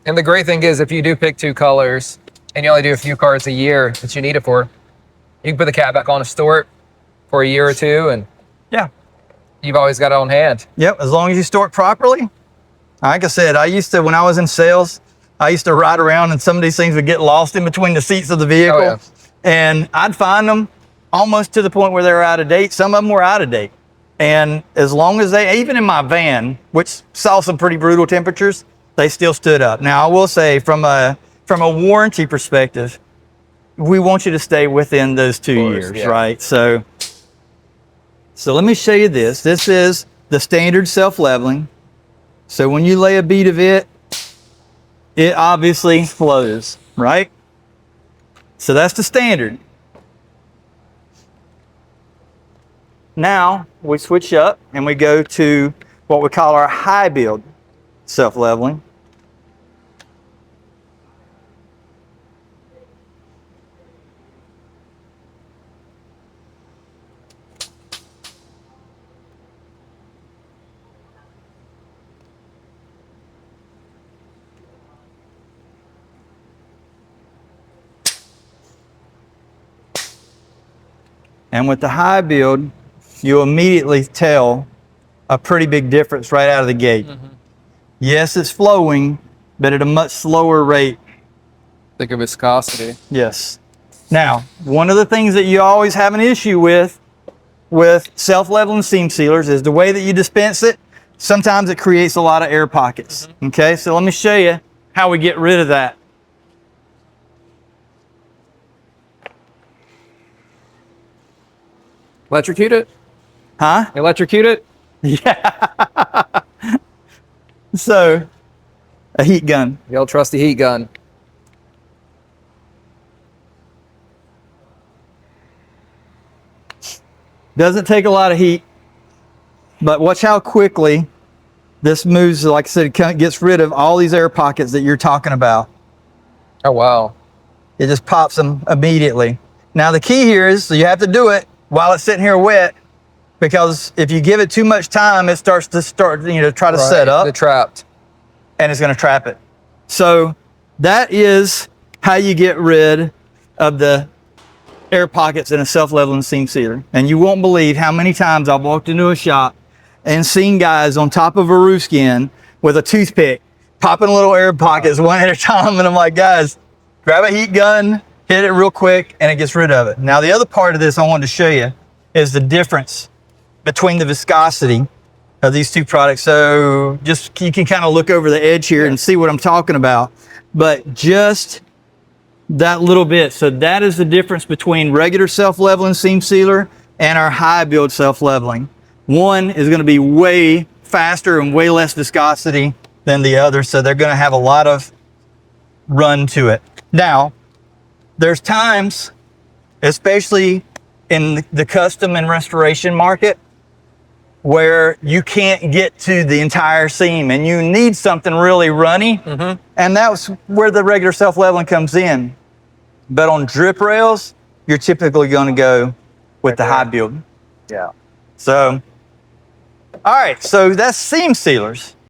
And the great thing is if you do pick 2 colors and you only do a few cars a year that you need it for, you can put the cap back on and store it for a year or 2, and yeah, you've always got it on hand. Yep, as long as you store it properly. Like I said, when I was in sales, I used to ride around and some of these things would get lost in between the seats of the vehicle. Oh, yeah. And I'd find them almost to the point where they were out of date. Some of them were out of date. And as long as even in my van, which saw some pretty brutal temperatures, they still stood up. Now, I will say from a warranty perspective, we want you to stay within those 2 years, yeah. right? So let me show you this. This is the standard self-leveling. So when you lay a bead of it, it obviously flows, right? So that's the standard. Now we switch up and we go to what we call our high build self-leveling. And with the high build, you'll immediately tell a pretty big difference right out of the gate. Mm-hmm. Yes, it's flowing, but at a much slower rate. Thicker viscosity. Yes. Now, one of the things that you always have an issue with self-leveling seam sealers is the way that you dispense it. Sometimes it creates a lot of air pockets. Mm-hmm. Okay, so let me show you how we get rid of that. Electrocute it? Huh? Electrocute it? Yeah. So, a heat gun. The old trusty heat gun. Doesn't take a lot of heat, but watch how quickly this moves. Like I said, it gets rid of all these air pockets that you're talking about. Oh, wow. It just pops them immediately. Now, the key here is, so you have to do it while it's sitting here wet, because if you give it too much time, it starts to try to set up. They're trapped. And it's going to trap it. So that is how you get rid of the air pockets in a self-leveling seam sealer. And you won't believe how many times I've walked into a shop and seen guys on top of a roof skin with a toothpick popping little air pockets one at a time. And I'm like, guys, grab a heat gun, hit it real quick, and it gets rid of it. Now, the other part of this I wanted to show you is the difference between the viscosity of these 2 products. So just, you can kind of look over the edge here and see what I'm talking about, but just that little bit. So that is the difference between regular self-leveling seam sealer and our high build self-leveling. One is going to be way faster and way less viscosity than the other, so they're going to have a lot of run to it. Now, there's times, especially in the custom and restoration market, where you can't get to the entire seam and you need something really runny. Mm-hmm. And that's where the regular self-leveling comes in. But on drip rails, you're typically going to go with the high build. Yeah. So, all right, so that's seam sealers.